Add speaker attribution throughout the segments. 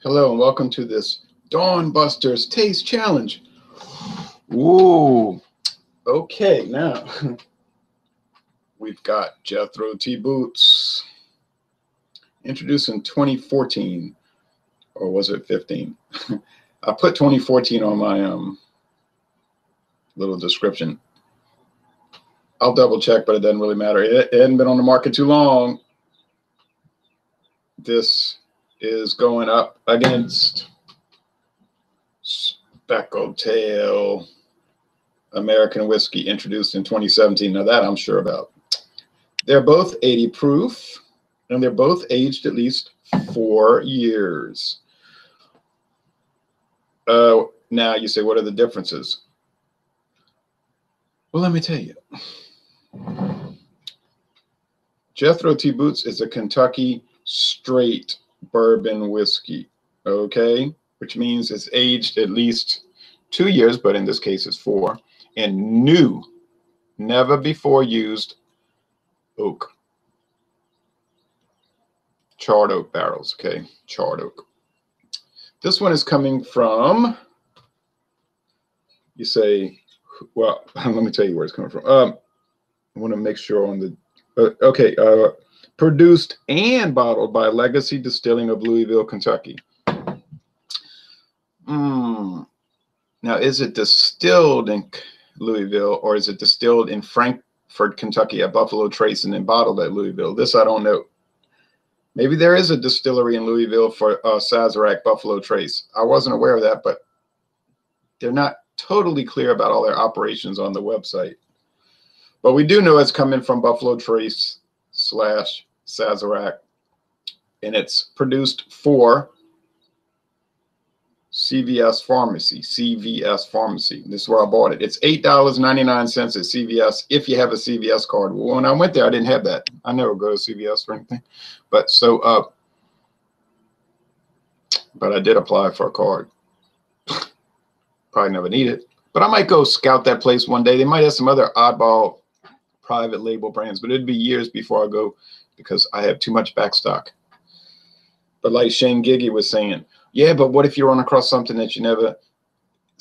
Speaker 1: Hello and welcome to this Dawn Busters Taste Challenge. Ooh, okay, now we've got Jethro T boots, introduced in 2014, or was it 15? I put 2014 on my little description. I'll double check, but it doesn't really matter. It hadn't been on the market too long. This is going up against Speckled Tail American whiskey, introduced in 2017. Now that I'm sure about. They're both 80 proof, and they're both aged at least 4 years. Now you say, what are the differences? Well, let me tell you. Jethro T Boots is a Kentucky straight bourbon whiskey, okay, which means it's aged at least 2 years, but in this case it's 4, in new, never before used oak, charred oak barrels. Okay, charred oak. This one is coming from, you say, well, let me tell you where it's coming from. I want to make sure on the produced and bottled by Legacy Distilling of Louisville, Kentucky. Now, is it distilled in Louisville, or is it distilled in Frankfort, Kentucky at Buffalo Trace and then bottled at Louisville? This I don't know. Maybe there is a distillery in Louisville for Sazerac Buffalo Trace. I wasn't aware of that, but they're not totally clear about all their operations on the website. But we do know it's coming from Buffalo Trace / Sazerac, and it's produced for CVS Pharmacy. CVS Pharmacy. This is where I bought it. It's $8.99 at CVS if you have a CVS card. Well, when I went there, I didn't have that. I never go to CVS or anything. But so, but I did apply for a card. Probably never need it. But I might go scout that place one day. They might have some other oddball private label brands, but it'd be years before I go because I have too much backstock. But like Shane Giggy was saying, yeah, but what if you run across something that you never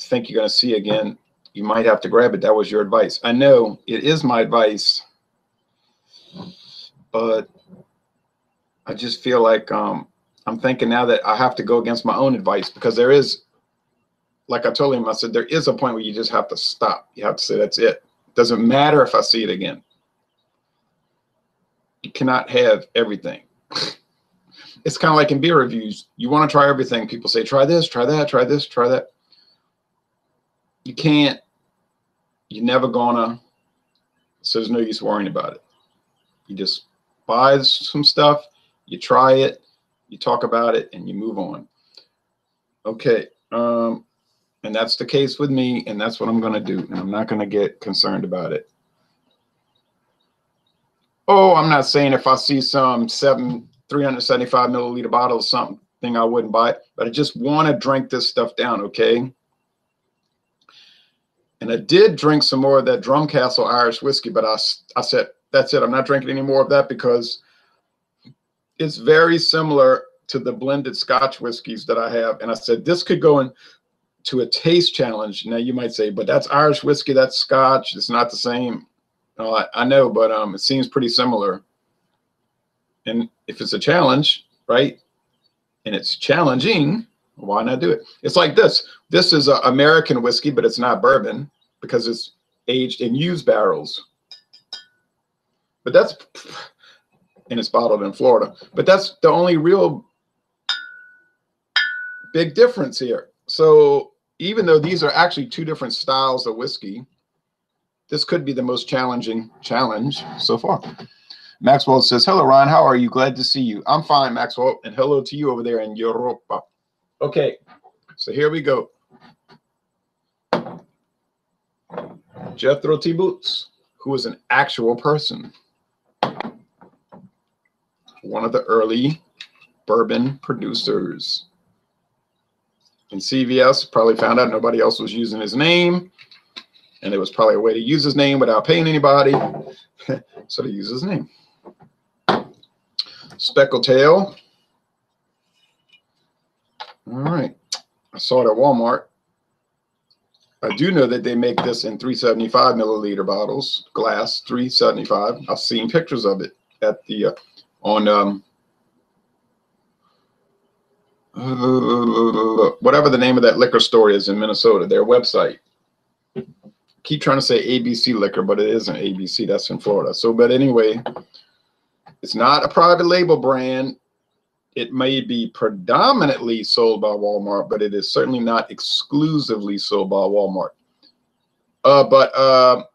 Speaker 1: think you're going to see again? You might have to grab it. That was your advice. I know it is my advice, but I just feel like I'm thinking now that I have to go against my own advice, because there is, like I told him, I said, there is a point where you just have to stop. You have to say, that's it. Doesn't matter if I see it again. You cannot have everything. It's kind of like in beer reviews. You want to try everything. People say, try this, try that, try this, try that. You can't. You're never gonna. So there's no use worrying about it. You just buy some stuff, you try it, you talk about it, and you move on. Okay. And that's the case with me, and that's what I'm going to do. And I'm not going to get concerned about it. Oh, I'm not saying if I see some 375 milliliter bottle of something I wouldn't buy it, but I just want to drink this stuff down, okay? And I did drink some more of that Drumcastle Irish whiskey, but I said, that's it. I'm not drinking any more of that because it's very similar to the blended Scotch whiskeys that I have. And I said, this could go in to a taste challenge. Now you might say, but that's Irish whiskey, that's Scotch, it's not the same. I know, but it seems pretty similar. And if it's a challenge, right, and it's challenging, why not do it? It's like this. This is an American whiskey, but it's not bourbon because it's aged in used barrels. But that's, and it's bottled in Florida. But that's the only real big difference here. So even though these are actually two different styles of whiskey, this could be the most challenging challenge so far. Maxwell says, hello, Ryan. How are you? Glad to see you. I'm fine, Maxwell. And hello to you over there in Europa. Okay, so here we go. Jethro T Boots, who is an actual person. One of the early bourbon producers. And CVS probably found out nobody else was using his name, and there was probably a way to use his name without paying anybody, so they use his name. Speckled Tail, All right. I saw it at Walmart. I do know that they make this in 375 milliliter bottles, glass, 375. I've seen pictures of it at the on whatever the name of that liquor store is in Minnesota, their website. Keep trying to say ABC Liquor, but it isn't ABC. That's in Florida. So, but anyway, it's not a private label brand. It may be predominantly sold by Walmart, but it is certainly not exclusively sold by Walmart. But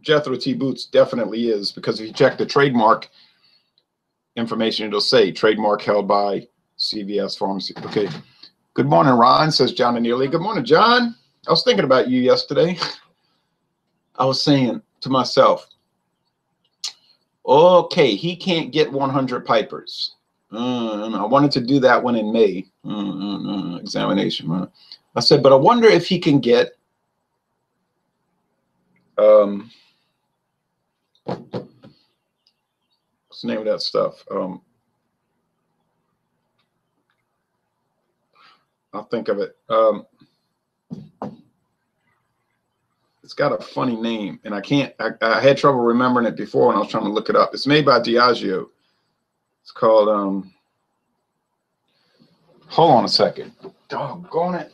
Speaker 1: Jethro T Boots definitely is, because if you check the trademark information, it'll say trademark held by CVS Pharmacy. Okay. Good morning, Ron, says John and Neely. Good morning, John. I was thinking about you yesterday. I was saying to myself, okay, he can't get 100 pipers. I wanted to do that one in May. Examination. I said, but I wonder if he can get what's the name of that stuff? I'll think of it. It's got a funny name, and I had trouble remembering it before when I was trying to look it up. It's made by Diageo. It's called, hold on a second. Doggone it.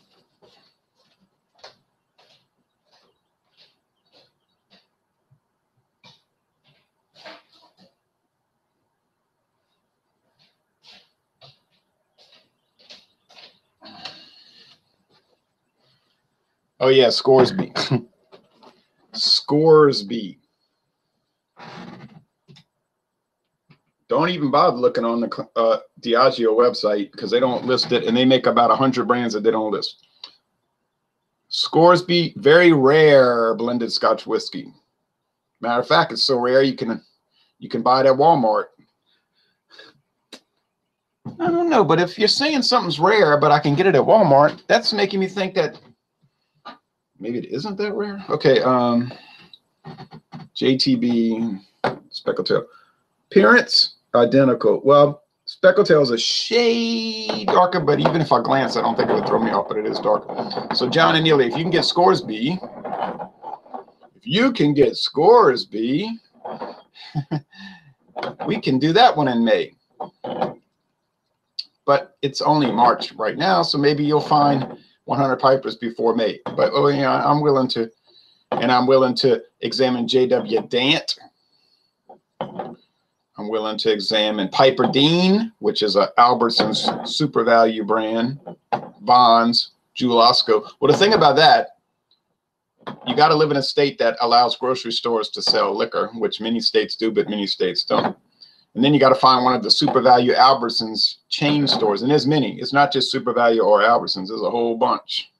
Speaker 1: Oh yeah, Scoresby. Scoresby. Don't even bother looking on the Diageo website, because they don't list it, and they make about 100 brands that they don't list. Scoresby, very rare blended Scotch whiskey. Matter of fact, it's so rare you can buy it at Walmart. I don't know, but if you're saying something's rare, but I can get it at Walmart, that's making me think that maybe it isn't that rare. Okay, JTB Speckled Tail. Appearance identical. Well, Speckled Tail is a shade darker, but even if I glance, I don't think it would throw me off, but it is dark. So John and Neely, if you can get Scoresby, we can do that one in May. But it's only March right now, so maybe you'll find 100 pipers before May. But oh yeah, I'm willing to examine JW Dant. I'm willing to examine Piper Dean, which is a Albertsons SuperValu brand, Vons, Jewel Osco. Well, the thing about that, you got to live in a state that allows grocery stores to sell liquor, which many states do, but many states don't. And then you got to find one of the SuperValu Albertsons chain stores. And there's many. It's not just SuperValu or Albertsons. There's a whole bunch.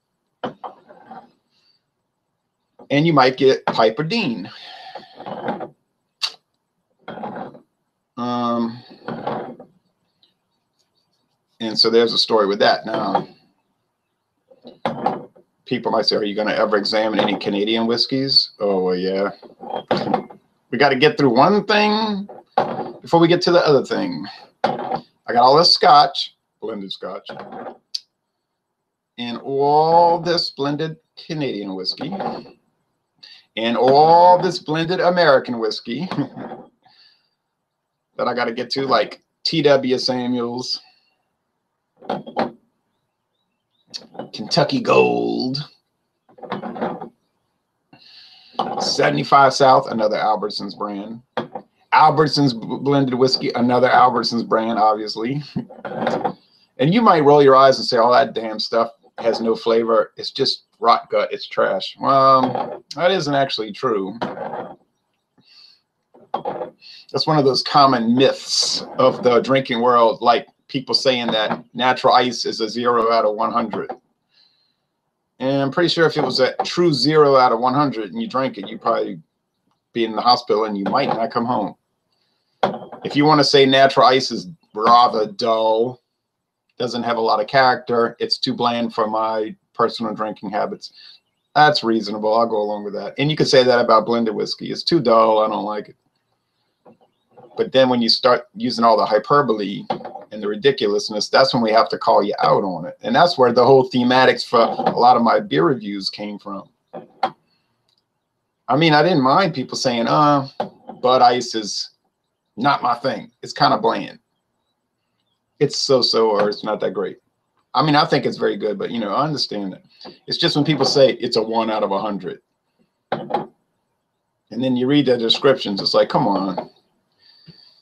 Speaker 1: And you might get Piper Dean. And so there's a story with that. Now, people might say, are you going to ever examine any Canadian whiskeys? Oh, well, yeah. We got to get through one thing before we get to the other thing. I got all this Scotch, blended Scotch, and all this blended Canadian whiskey, and all this blended American whiskey that I got to get to, like T.W. Samuels, Kentucky Gold, 75 South, another Albertsons brand. Albertsons blended whiskey, another Albertsons brand, obviously. And you might roll your eyes and say, oh, that damn stuff has no flavor. It's just rot gut. It's trash. Well, that isn't actually true. That's one of those common myths of the drinking world, like people saying that natural ice is a 0 out of 100. And I'm pretty sure if it was a true 0 out of 100 and you drank it, you'd probably be in the hospital and you might not come home. If you want to say natural ice is rather dull, doesn't have a lot of character, it's too bland for my personal drinking habits, that's reasonable. I'll go along with that. And you could say that about blended whiskey. It's too dull. I don't like it. But then when you start using all the hyperbole and the ridiculousness, that's when we have to call you out on it. And that's where the whole thematics for a lot of my beer reviews came from. I mean, I didn't mind people saying, Bud Ice is not my thing. It's kind of bland. It's so-so, or it's not that great. I mean, I think it's very good, but, you know, I understand that. It's just when people say it's a 1 out of 100. And then you read the descriptions, it's like, come on.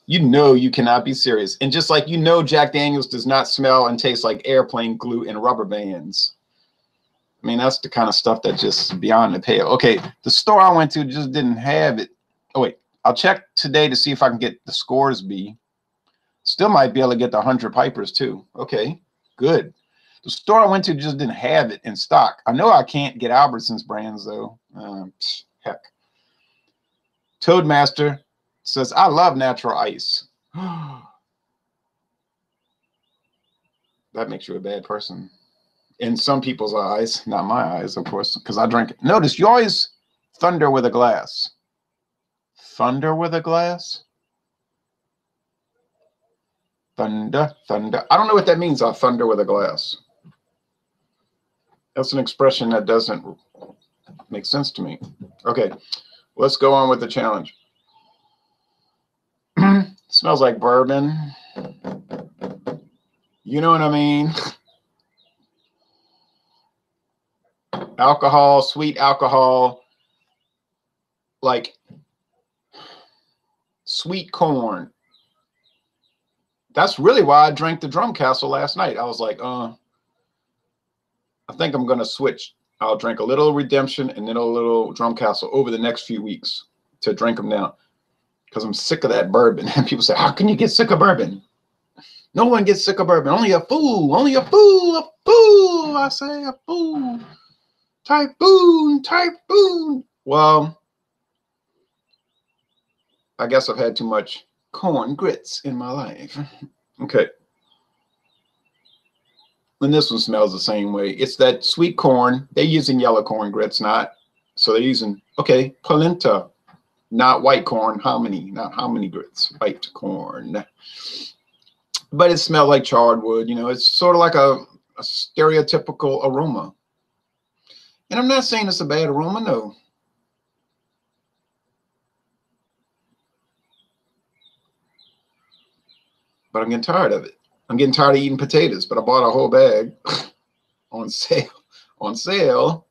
Speaker 1: You know you cannot be serious. And just like, you know, Jack Daniels does not smell and taste like airplane glue and rubber bands. I mean, that's the kind of stuff that just beyond the pale. Okay, the store I went to just didn't have it. Oh, wait. I'll check today to see if I can get the Scoresby. Still might be able to get the 100 Pipers, too. Okay, good. The store I went to just didn't have it in stock. I know I can't get Albertsons brands, though. Heck. Toadmaster says, I love natural ice. That makes you a bad person. In some people's eyes, not my eyes, of course, because I drink it. Notice you always thunder with a glass. Thunder with a glass? Thunder, thunder. I don't know what that means, I thunder with a glass. That's an expression that doesn't make sense to me. Okay, let's go on with the challenge. Smells like bourbon. You know what I mean? Alcohol, sweet alcohol, like sweet corn. That's really why I drank the Drum Castle last night. I was like, I think I'm going to switch. I'll drink a little Redemption and then a little Drum Castle over the next few weeks to drink them down. Because I'm sick of that bourbon. And people say, how can you get sick of bourbon? No one gets sick of bourbon. Only a fool. Only a fool. A fool. I say a fool. Typhoon. Typhoon. Well, I guess I've had too much corn grits in my life. Okay. And this one smells the same way. It's that sweet corn. They're using yellow corn grits, not. So they're using, okay, polenta. Not white corn, hominy, not hominy grits, white corn. But it smelled like charred wood. You know, it's sort of like a stereotypical aroma. And I'm not saying it's a bad aroma, no. But I'm getting tired of it. I'm getting tired of eating potatoes, but I bought a whole bag on sale. On sale.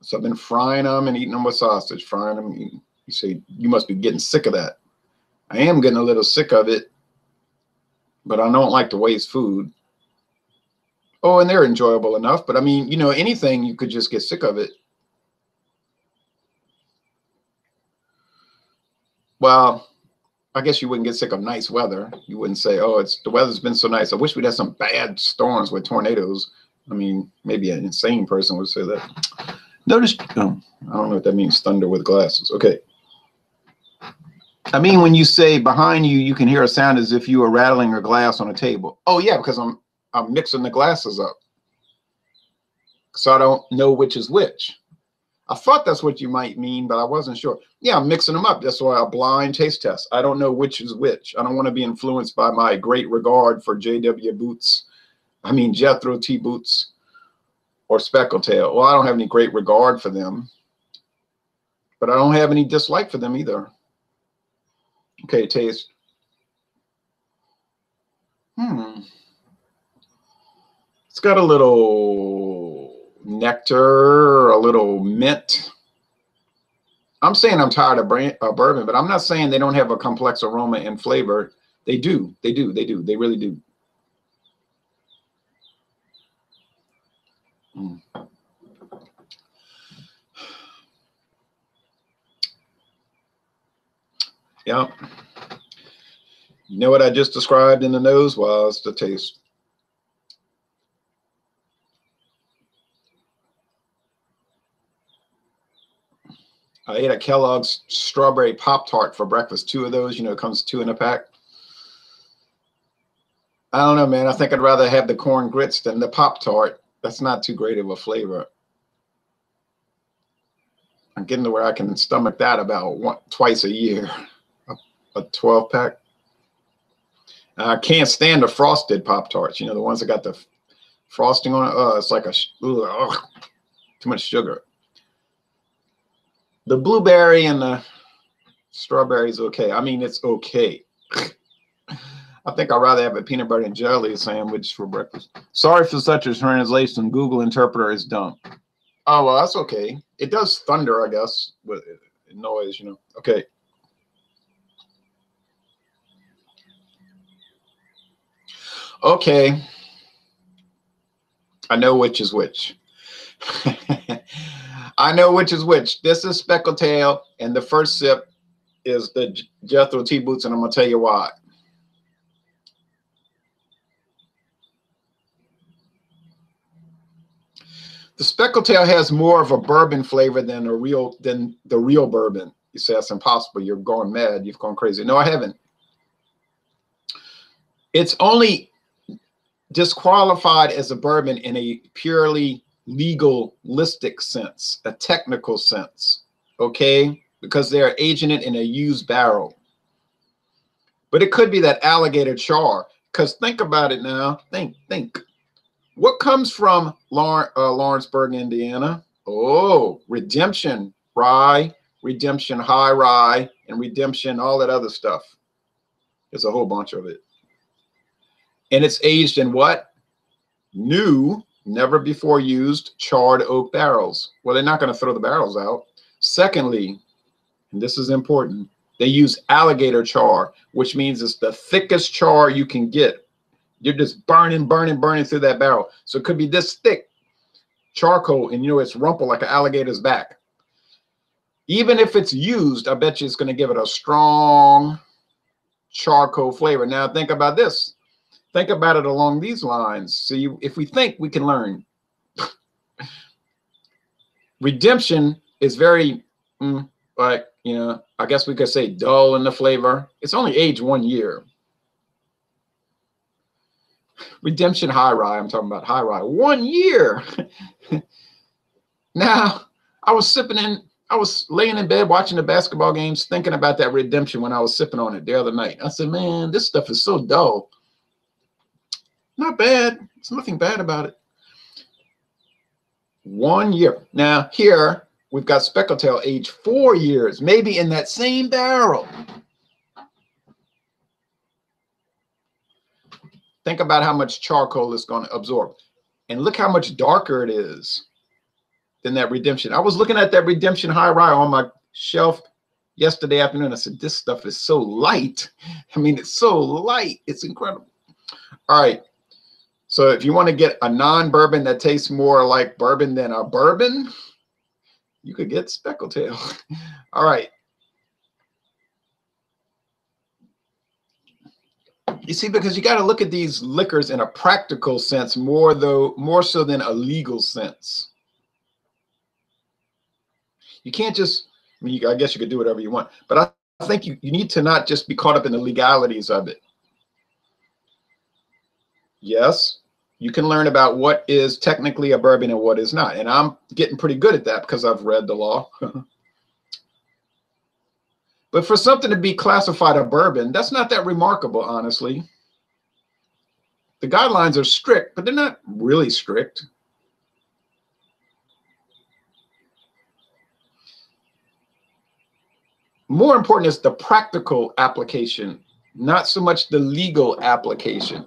Speaker 1: So I've been frying them and eating them with sausage, frying them. You say, you must be getting sick of that. I am getting a little sick of it, but I don't like to waste food. Oh, and they're enjoyable enough. But I mean, you know, anything, you could just get sick of it. Well, I guess you wouldn't get sick of nice weather. You wouldn't say, oh, the weather's been so nice. I wish we'd had some bad storms with tornadoes. I mean, maybe an insane person would say that. Notice, I don't know what that means, thunder with glasses. Okay. I mean, when you say behind you, you can hear a sound as if you were rattling a glass on a table. Oh, yeah, because I'm mixing the glasses up. So I don't know which is which. I thought that's what you might mean, but I wasn't sure. Yeah, I'm mixing them up. That's why a blind taste test. I don't know which is which. I don't want to be influenced by my great regard for Jethro T boots. Or Speckled tail. Well, I don't have any great regard for them, but I don't have any dislike for them either. Okay, taste. It's got a little nectar, a little mint. I'm saying I'm tired of bourbon, but I'm not saying they don't have a complex aroma and flavor. They do. They do. They do. They really do. Yeah. You know what I just described in the nose was the taste. I ate a Kellogg's strawberry Pop-Tart for breakfast. 2 of those, you know, it comes 2 in a pack. I don't know, man. I think I'd rather have the corn grits than the Pop-Tart. That's not too great of a flavor. I'm getting to where I can stomach that about twice a year. A 12-pack. I can't stand the frosted Pop-Tarts. You know, the ones that got the frosting on it. It's like ugh, too much sugar. The blueberry and the strawberry is okay. I mean, it's okay. I think I'd rather have a peanut butter and jelly sandwich for breakfast. Sorry for such a translation. Google Interpreter is dumb. Oh, well, that's okay. It does thunder, I guess, with noise, you know. Okay. Okay. I know which is which. I know which is which. This is Speckled Tail, and the first sip is the Jethro T Boots, and I'm going to tell you why. The Speckled Tail has more of a bourbon flavor than the real bourbon. You say that's impossible. You're going mad. You've gone crazy. No, I haven't. It's only disqualified as a bourbon in a purely legalistic sense, a technical sense, okay? Because they're aging it in a used barrel. But it could be that alligator char, because think about it now. Think. What comes from Lawrenceburg, Indiana? Oh, Redemption Rye, Redemption High Rye, and Redemption, all that other stuff. There's a whole bunch of it. And it's aged in what? New, never before used, charred oak barrels. Well, they're not going to throw the barrels out. Secondly, and this is important, they use alligator char, which means it's the thickest char you can get. You're just burning through that barrel. So it could be this thick charcoal, and you know it's rumpled like an alligator's back. Even if it's used, I bet you it's going to give it a strong charcoal flavor. Now think about this. Think about it along these lines. So if we think, we can learn. Redemption is very, like, you know, I guess we could say dull in the flavor. It's only aged 1 year. Redemption High Rye, I'm talking about High Rye, 1 year. Now, I was laying in bed watching the basketball games, thinking about that Redemption when I was sipping on it the other night. I said, man, this stuff is so dull. Not bad. There's nothing bad about it. 1 year. Now, here, we've got Speckled Tail aged 4 years, maybe in that same barrel. Think about how much charcoal it's going to absorb. And look how much darker it is than that Redemption. I was looking at that Redemption High Rye on my shelf yesterday afternoon. I said, this stuff is so light. I mean, it's so light. It's incredible. All right. So if you want to get a non-bourbon that tastes more like bourbon than a bourbon, you could get Speckled Tail. All right. You see, because you got to look at these liquors in a practical sense more so than a legal sense. You can't just, I mean, I guess you could do whatever you want, but I think you need to not just be caught up in the legalities of it. Yes, you can learn about what is technically a bourbon and what is not. And I'm getting pretty good at that because I've read the law. But for something to be classified a bourbon, that's not that remarkable, honestly. The guidelines are strict, but they're not really strict. More important is the practical application, not so much the legal application.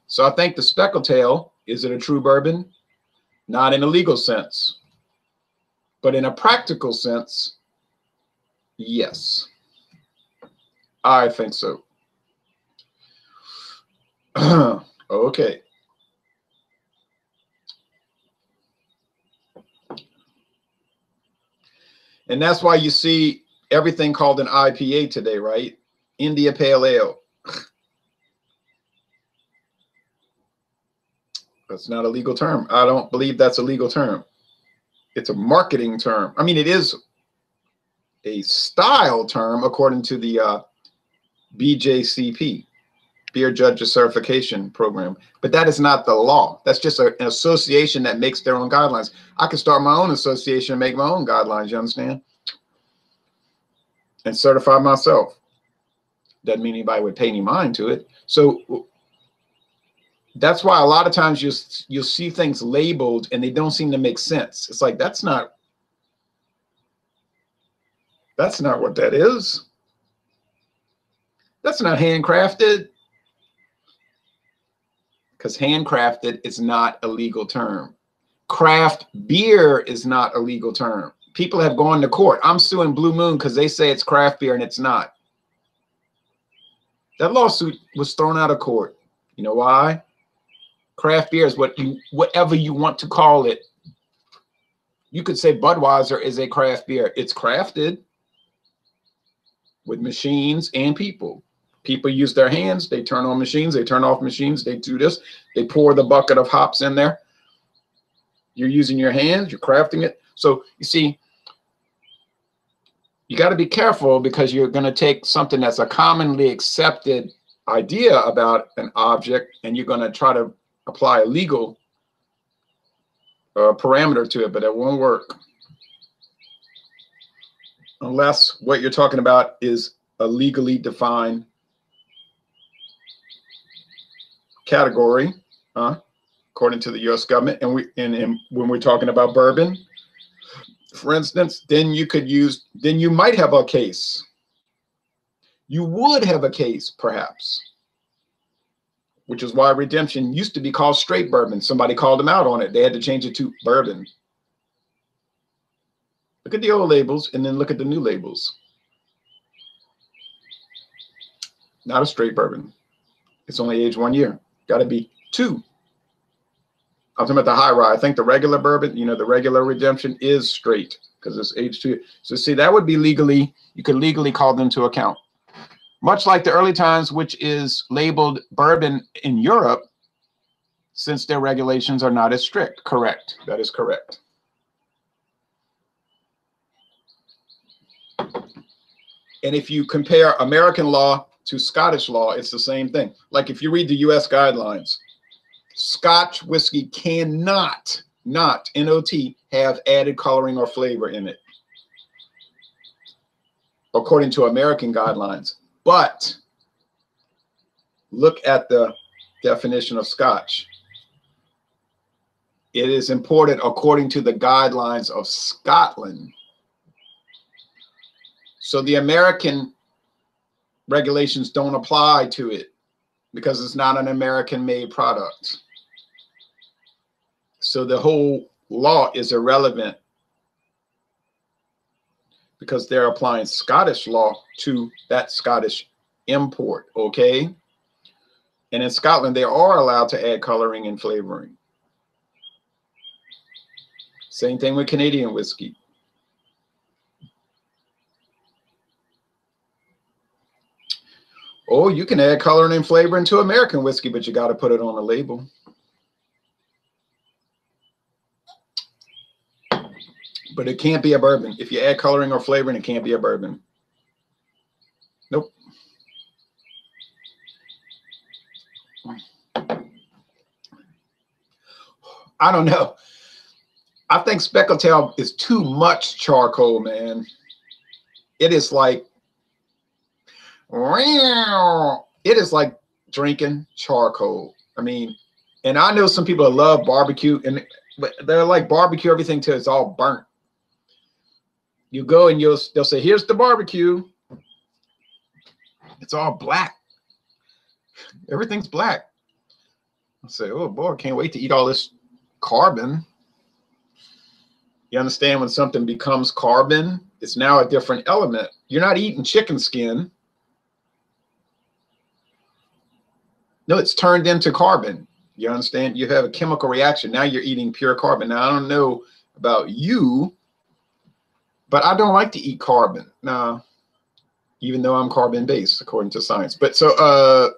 Speaker 1: So I think the Speckled Tail, is it a true bourbon? Not in a legal sense, but in a practical sense, yes, I think so. Okay. And that's why you see everything called an IPA today, right? India Pale Ale. That's not a legal term. I don't believe that's a legal term. It's a marketing term. I mean, it is a style term according to the BJCP, Beer Judges Certification Program, but that is not the law. That's just an association that makes their own guidelines. I can start my own association and make my own guidelines, you understand? And certify myself. Doesn't mean anybody would pay any mind to it. So that's why a lot of times you'll see things labeled and they don't seem to make sense. It's like, that's not what that is. That's not handcrafted. Because handcrafted is not a legal term. Craft beer is not a legal term. People have gone to court. I'm suing Blue Moon because they say it's craft beer and it's not. That lawsuit was thrown out of court. You know why? Craft beer is whatever you want to call it. You could say Budweiser is a craft beer. It's crafted with machines and people. People use their hands. They turn on machines. They turn off machines. They do this. They pour the bucket of hops in there. You're using your hands. You're crafting it. So you see, you got to be careful because you're going to take something that's a commonly accepted idea about an object and you're going to try to apply a legal parameter to it, but it won't work unless what you're talking about is a legally defined category, according to the U.S. government. And when we're talking about bourbon, for instance, then you might have a case. You would have a case, perhaps, which is why redemption used to be called straight bourbon. Somebody called them out on it. They had to change it to bourbon. Look at the old labels and then look at the new labels. Not a straight bourbon. It's only aged 1 year. Got to be 2. I'm talking about the high rye. I think the regular bourbon, the regular redemption is straight because it's aged 2. So see, that would be legally, you could legally call them to account. Much like the early times, which is labeled bourbon in Europe, since their regulations are not as strict. Correct. That is correct. And if you compare American law to Scottish law, it's the same thing. Like if you read the U.S. guidelines, Scotch whiskey cannot, N-O-T, have added coloring or flavor in it, according to American guidelines. But look at the definition of Scotch. It is imported according to the guidelines of Scotland. So the American regulations don't apply to it because it's not an American-made product. So the whole law is irrelevant because they're applying Scottish law to that Scottish import, okay? And in Scotland, they are allowed to add coloring and flavoring. Same thing with Canadian whiskey. Oh, you can add coloring and flavoring to American whiskey, but you got to put it on a label. But it can't be a bourbon. If you add coloring or flavoring, it can't be a bourbon. Nope. I don't know. I think Speckled is too much charcoal, man. It is like drinking charcoal. I mean, and I know some people that love barbecue, but they're like barbecue everything till it's all burnt. You go and they'll say, here's the barbecue. It's all black. Everything's black. I say, oh boy, I can't wait to eat all this carbon. You understand, when something becomes carbon, it's now a different element. You're not eating chicken skin. No, it's turned into carbon. You understand? You have a chemical reaction. Now you're eating pure carbon. Now, I don't know about you, but I don't like to eat carbon. No, even though I'm carbon-based, according to science. But so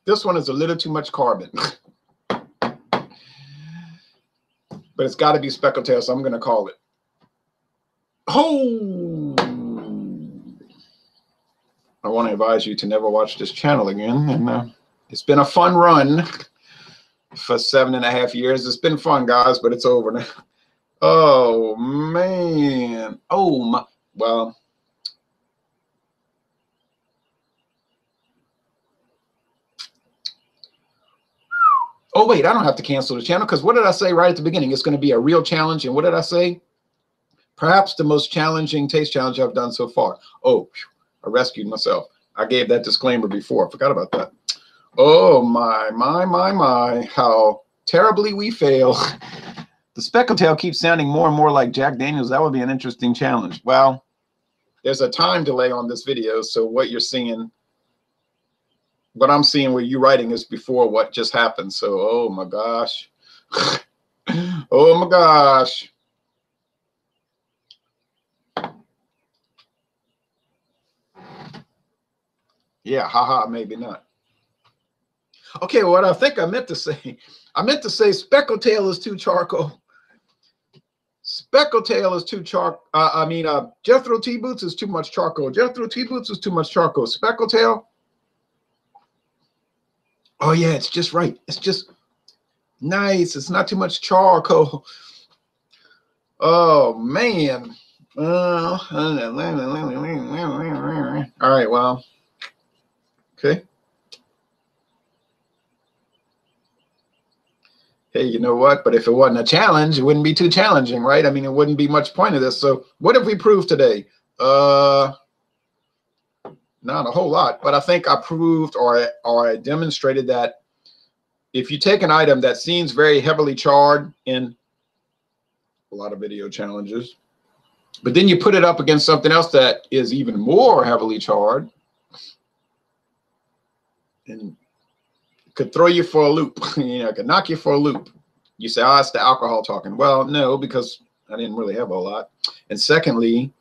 Speaker 1: this one is a little too much carbon. But it's got to be Speckled, so I'm going to call it. Oh! I want to advise you to never watch this channel again. And it's been a fun run for 7.5 years. It's been fun, guys, but it's over now. Oh, man. Oh, my. Well, Oh, wait, I don't have to cancel the channel because what did I say right at the beginning? It's going to be a real challenge. And what did I say? Perhaps the most challenging taste challenge I've done so far. Oh, I rescued myself. I gave that disclaimer before. I forgot about that. Oh, my, how terribly we fail. The Speckled tail keeps sounding more and more like Jack Daniels. That would be an interesting challenge. Well, there's a time delay on this video, so what you're seeing, what I'm seeing where you're writing is before what just happened. So, oh my gosh. Oh my gosh. Yeah, haha, maybe not. Okay, what I think I meant to say Speckled tail is too charcoal. Speckled tail is too Jethro T boots is too much charcoal. Jethro T boots is too much charcoal. Speckled tail. Oh yeah, it's just right. It's just nice. It's not too much charcoal. Oh man. All right, well. Okay. Hey, you know what? But if it wasn't a challenge, it wouldn't be too challenging, right? I mean, it wouldn't be much point of this. So what have we proved today? Not a whole lot, but I think I proved or I demonstrated that if you take an item that seems very heavily charred in a lot of video challenges, but then you put it up against something else that is even more heavily charred and could throw you for a loop, you know, could knock you for a loop. You say, oh, it's the alcohol talking. Well, no, because I didn't really have a lot. And secondly,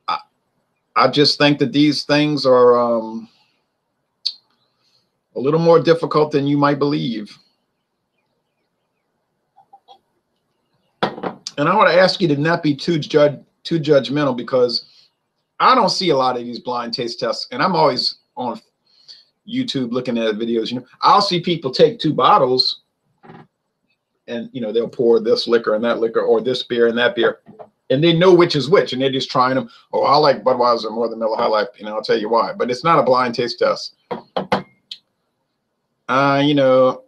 Speaker 1: I just think that these things are a little more difficult than you might believe. And I want to ask you to not be too judgmental, because I don't see a lot of these blind taste tests, and I'm always on YouTube looking at videos. You know, I'll see people take 2 bottles and, you know, they'll pour this liquor and that liquor, or this beer and that beer, and they know which is which, and they're just trying them. Oh, I like Budweiser more than Miller High Life. You know, I'll tell you why. But it's not a blind taste test. You know,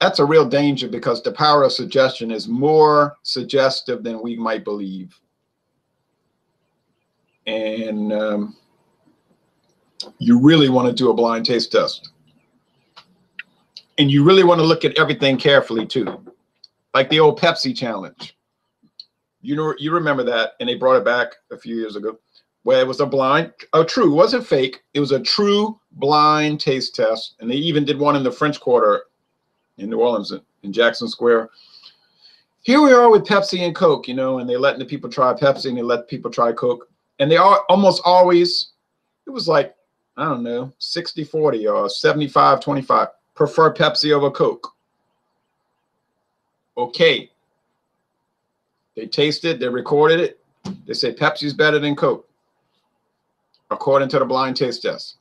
Speaker 1: that's a real danger, because the power of suggestion is more suggestive than we might believe. And you really want to do a blind taste test. And you really want to look at everything carefully too. Like the old Pepsi challenge. You know, you remember that, and they brought it back a few years ago, where it was it wasn't fake. It was a true blind taste test. And they even did one in the French Quarter in New Orleans, in Jackson Square. Here we are with Pepsi and Coke, you know, and they're letting the people try Pepsi and they let people try Coke. And they are almost always, it was like, I don't know, 60-40 or 75-25, prefer Pepsi over Coke. Okay. They tasted, they recorded it. They say Pepsi's better than Coke, according to the blind taste test.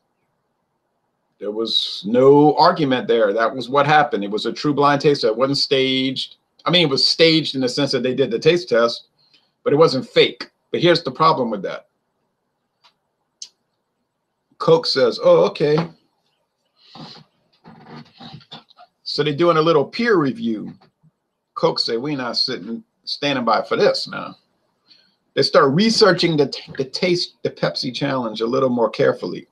Speaker 1: There was no argument there. That was what happened. It was a true blind taste test. It wasn't staged. I mean, it was staged in the sense that they did the taste test, but it wasn't fake. But here's the problem with that. Coke says, oh, okay. So they're doing a little peer review. Coke say, we're not standing by for this now. They start researching the Pepsi challenge a little more carefully.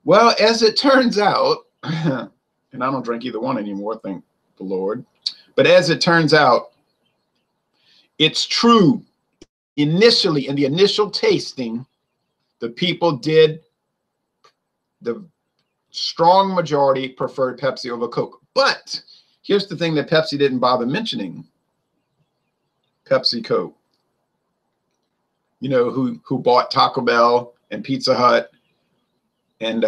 Speaker 1: Well, as it turns out, and I don't drink either one anymore, thank the Lord. But as it turns out, it's true. Initially, in the initial tasting, the people did, the strong majority preferred Pepsi over Coke. But here's the thing that Pepsi didn't bother mentioning. PepsiCo. You know, who bought Taco Bell and Pizza Hut, and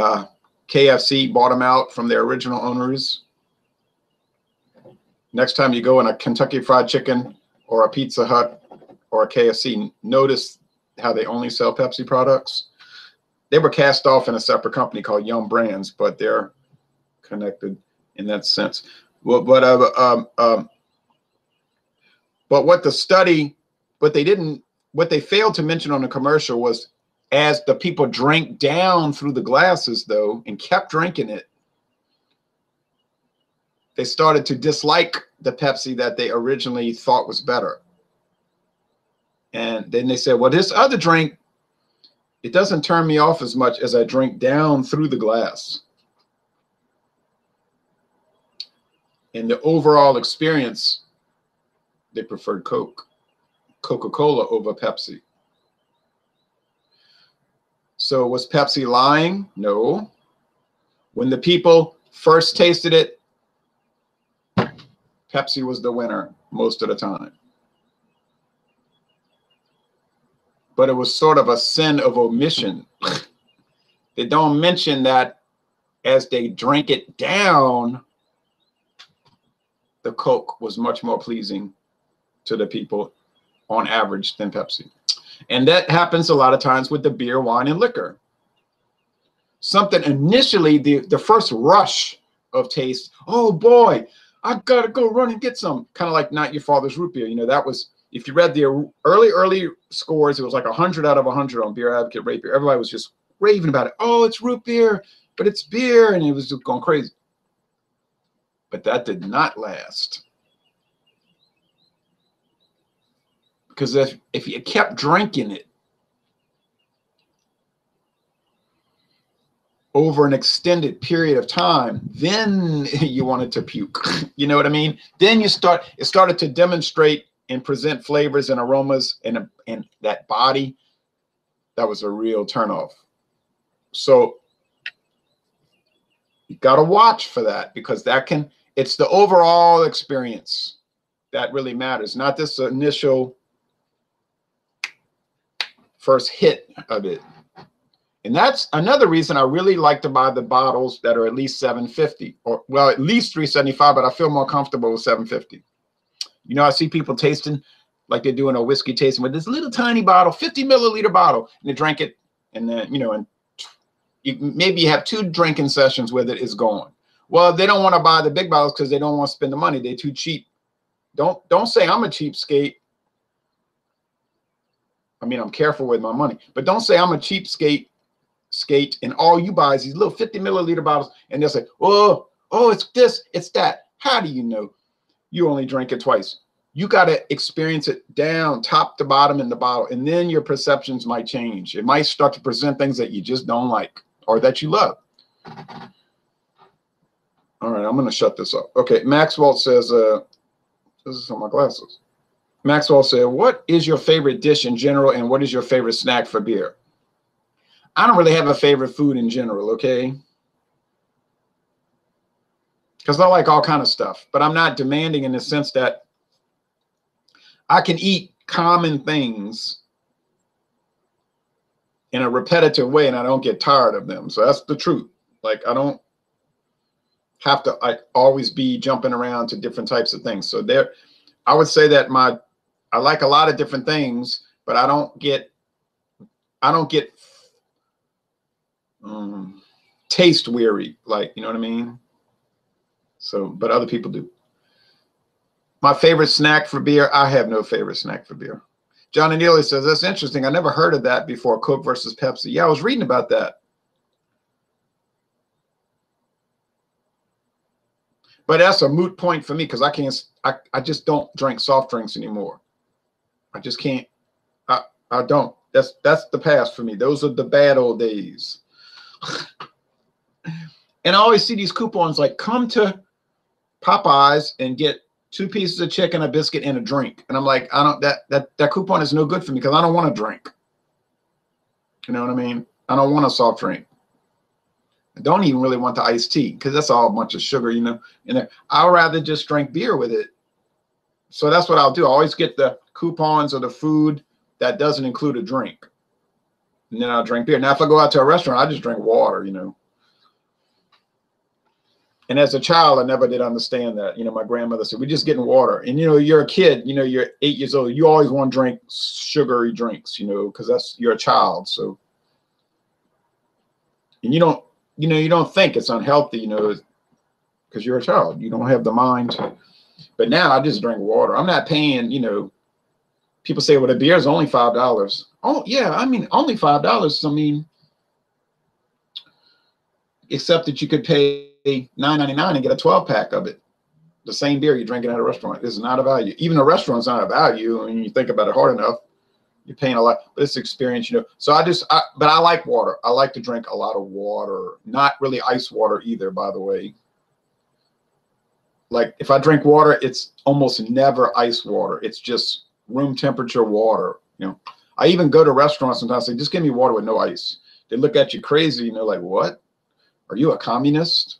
Speaker 1: KFC bought them out from their original owners. Next time you go in a Kentucky Fried Chicken or a Pizza Hut or a KFC, notice how they only sell Pepsi products. They were cast off in a separate company called Yum Brands, but they're connected in that sense. Well, but what the study, what they failed to mention on the commercial was, as the people drank down through the glasses though and kept drinking it, they started to dislike the Pepsi that they originally thought was better. And then they said, well, this other drink, it doesn't turn me off as much as I drink down through the glass. In the overall experience, they preferred Coca-Cola over Pepsi. So was Pepsi lying? No. When the people first tasted it, Pepsi was the winner most of the time. But it was sort of a sin of omission. They don't mention that as they drank it down, the Coke was much more pleasing to the people on average than Pepsi. And that happens a lot of times with the beer, wine, and liquor. Something initially, the first rush of taste, oh boy, I gotta go run and get some. Kind of like Not Your Father's Root Beer. You know, that was, if you read the early scores, it was like 100 out of 100 on Beer Advocate Rate Beer. Everybody was just raving about it. Oh, it's root beer, but it's beer. And it was just going crazy. But that did not last. Because if you kept drinking it over an extended period of time, then you wanted to puke. You know what I mean? Then it started to demonstrate and present flavors and aromas in that body. That was a real turnoff. So you got to watch for that, because it's the overall experience that really matters, not this initial first hit of it. And that's another reason I really like to buy the bottles that are at least $7.50, or well, at least $3.75, but I feel more comfortable with $7.50. You know, I see people tasting like they're doing a whiskey tasting with this little tiny bottle, 50 milliliter bottle, and they drank it, and then, you know, and maybe you have 2 drinking sessions with it, it's gone. Well, they don't want to buy the big bottles because they don't want to spend the money. They're too cheap. Don't say I'm a cheapskate. I mean, I'm careful with my money, but don't say I'm a cheapskate and all you buy is these little 50 milliliter bottles, and they'll say, oh, it's this, it's that. How do you know? You only drank it twice. You got to experience it down, top to bottom in the bottle, and then your perceptions might change. It might start to present things that you just don't like or that you love. All right, I'm going to shut this up. Okay, Maxwell says, this is on my glasses. Maxwell said, what is your favorite dish in general, and what is your favorite snack for beer? I don't really have a favorite food in general, okay? Because I like all kind of stuff, but I'm not demanding in the sense that I can eat common things in a repetitive way and I don't get tired of them. So that's the truth. Like, I don't have to always be jumping around to different types of things. So I would say that I like a lot of different things, but I don't get taste weary, like, you know what I mean? So, but other people do. My favorite snack for beer, I have no favorite snack for beer. Johnny Neely says, that's interesting. I never heard of that before, Coke versus Pepsi. Yeah, I was reading about that. But that's a moot point for me, because I just don't drink soft drinks anymore. I just can't. I don't. That's the past for me. Those are the bad old days. And I always see these coupons like, come to Popeyes and get 2 pieces of chicken, a biscuit, and a drink. And I'm like, that coupon is no good for me, because I don't want to drink. You know what I mean? I don't want a soft drink. I don't even really want the iced tea, because that's all a bunch of sugar, you know, in there. I'll rather just drink beer with it. So that's what I'll do. I always get the coupons or the food that doesn't include a drink. And then I'll drink beer. Now, if I go out to a restaurant, I just drink water, you know. And as a child, I never did understand that. You know, my grandmother said, we're just getting water. And, you know, you're a kid, you know, you're 8 years old. You always want to drink sugary drinks, you know, because you're a child. So, and you don't think it's unhealthy, you know, because you're a child. You don't have the mind. But now I just drink water. I'm not paying, you know, people say, well, the beer is only $5. Oh, yeah, I mean, only $5. I mean, except that you could pay $9.99 and get a 12-pack of it. The same beer you're drinking at a restaurant. This is not a value. Even a restaurant's not a value. When you think about it hard enough, you're paying a lot. But it's experience, you know. So but I like water. I like to drink a lot of water. Not really ice water either, by the way. Like if I drink water, it's almost never ice water. It's just room temperature water. You know, I even go to restaurants sometimes and say, just give me water with no ice. They look at you crazy, you know, like, what? Are you a communist?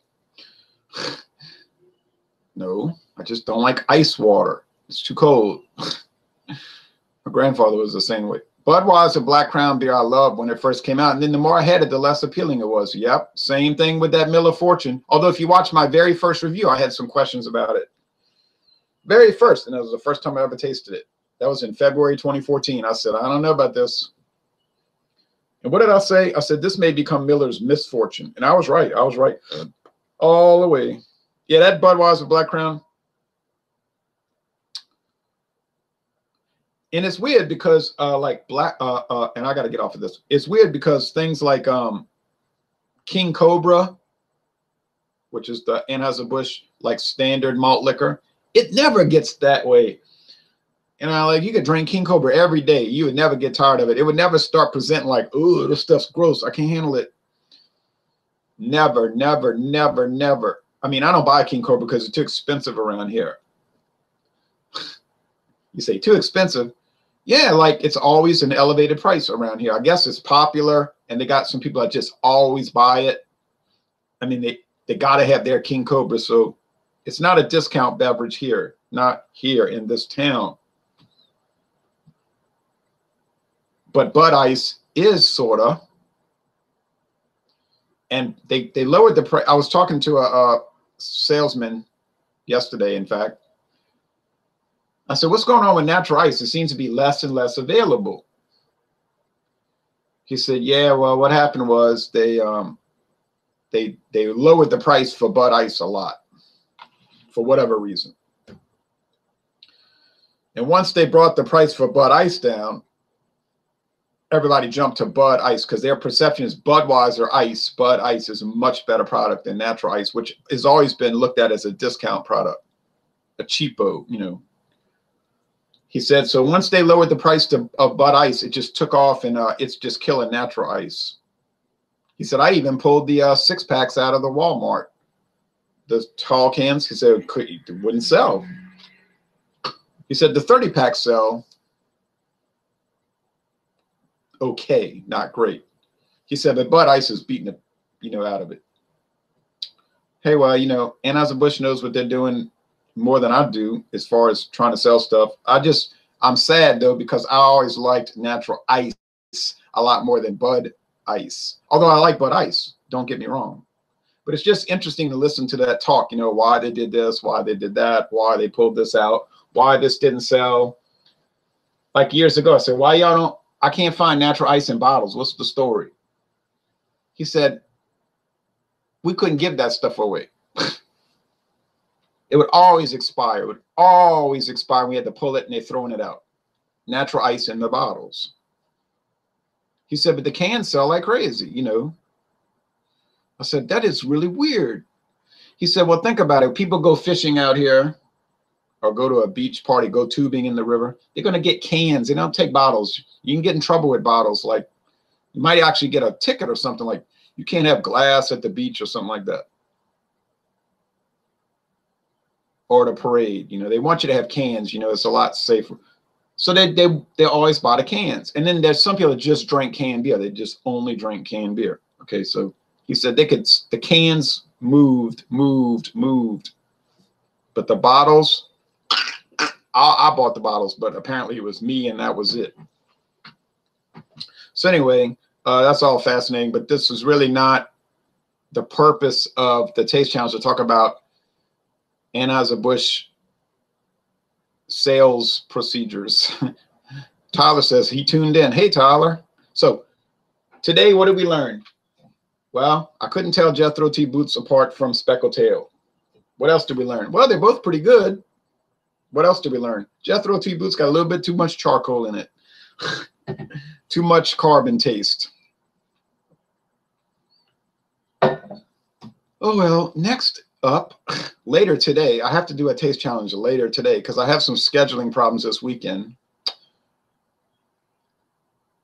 Speaker 1: No, I just don't like ice water. It's too cold. My grandfather was the same way. Budweiser Black Crown beer I loved when it first came out. And then the more I had it, the less appealing it was. Yep, same thing with that Miller Fortune. Although if you watch my very first review, I had some questions about it. Very first, and it was the first time I ever tasted it. That was in February 2014. I said, I don't know about this. And what did I say? I said, this may become Miller's misfortune. And I was right. I was right all the way. Yeah, that Budweiser Black Crown. And it's weird because like and I got to get off of this. It's weird because things like King Cobra, which is the Anheuser-Busch like standard malt liquor, it never gets that way. And like you could drink King Cobra every day. You would never get tired of it. It would never start presenting like, ooh, this stuff's gross. I can't handle it. Never, never, never, never. I mean, I don't buy King Cobra because it's too expensive around here. You say too expensive? Yeah, like it's always an elevated price around here. I guess it's popular and they got some people that just always buy it. I mean, they got to have their King Cobra. So it's not a discount beverage here, not here in this town. But Bud Ice is sorta. And they lowered the price. I was talking to a salesman yesterday, in fact. I said, what's going on with natural ice? It seems to be less and less available. He said, yeah, well, what happened was they lowered the price for Bud Ice a lot for whatever reason. And once they brought the price for Bud Ice down, everybody jumped to Bud Ice because their perception is Budweiser Ice. Bud Ice is a much better product than natural ice, which has always been looked at as a discount product, a cheapo, you know. He said, so once they lowered the price of Bud Ice, it just took off and it's just killing natural ice. He said, I even pulled the 6-packs out of the Walmart. The tall cans, he said, it wouldn't sell. He said, the 30-packs sell. Okay, not great. He said, but Bud Ice is beating it, you know, out of it. Hey, well, you know, Anheuser-Busch knows what they're doing more than I do as far as trying to sell stuff. I'm sad though, because I always liked natural ice a lot more than Bud Ice. Although I like Bud Ice, don't get me wrong. But it's just interesting to listen to that talk, you know, why they did this, why they did that, why they pulled this out, why this didn't sell. Like years ago, I said, why y'all don't, I can't find natural ice in bottles. What's the story? He said, we couldn't give that stuff away. It would always expire. It would always expire. We had to pull it and they're throwing it out. Natural ice in the bottles. He said, but the cans sell like crazy, you know. I said, that is really weird. He said, well, think about it. People go fishing out here or go to a beach party, go tubing in the river. They're going to get cans. They don't take bottles. You can get in trouble with bottles. Like you might actually get a ticket or something, like you can't have glass at the beach or something like that. Or the parade, you know, they want you to have cans, you know, it's a lot safer. So they always buy the cans. And then there's some people that just drink canned beer. They just only drink canned beer. Okay, so he said the cans moved. But the bottles, I bought the bottles, but apparently it was me and that was it. So anyway, that's all fascinating, but this is really not the purpose of the Taste Challenge to talk about Anheuser-Busch sales procedures. Tyler says he tuned in. Hey, Tyler. So today, what did we learn? Well, I couldn't tell Jethro T boots apart from Speckled tail. What else did we learn? Well, they're both pretty good. What else did we learn? Jethro T boots got a little bit too much charcoal in it. Too much carbon taste. Oh, well, next up, later today. I have to do a taste challenge later today because I have some scheduling problems this weekend.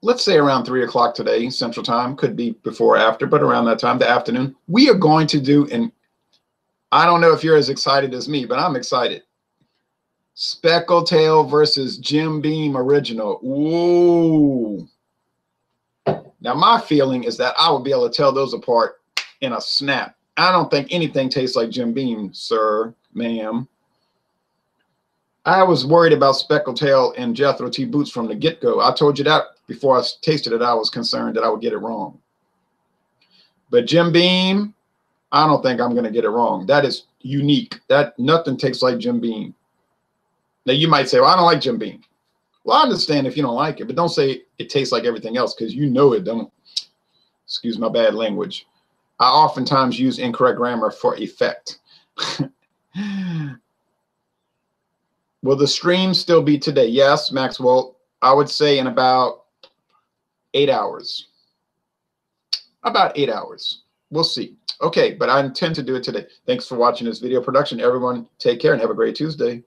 Speaker 1: Let's say around 3 o'clock today, Central Time. Could be before or after, but around that time, the afternoon. We are going to do, and I don't know if you're as excited as me, but I'm excited. Speckled Tail versus Jim Beam Original. Ooh. Now, my feeling is that I would be able to tell those apart in a snap. I don't think anything tastes like Jim Beam, sir, ma'am. I was worried about Speckled Tail and Jethro T boots from the get-go. I told you that before I tasted it. I was concerned that I would get it wrong. But Jim Beam, I don't think I'm going to get it wrong. That is unique. That nothing tastes like Jim Beam. Now, you might say, well, I don't like Jim Beam. Well, I understand if you don't like it, but don't say it tastes like everything else because you know it don't. Excuse my bad language. I oftentimes use incorrect grammar for effect. Will the stream still be today? Yes, Maxwell. I would say in about 8 hours. About 8 hours. We'll see. Okay, but I intend to do it today. Thanks for watching this video production. Everyone, take care and have a great Tuesday.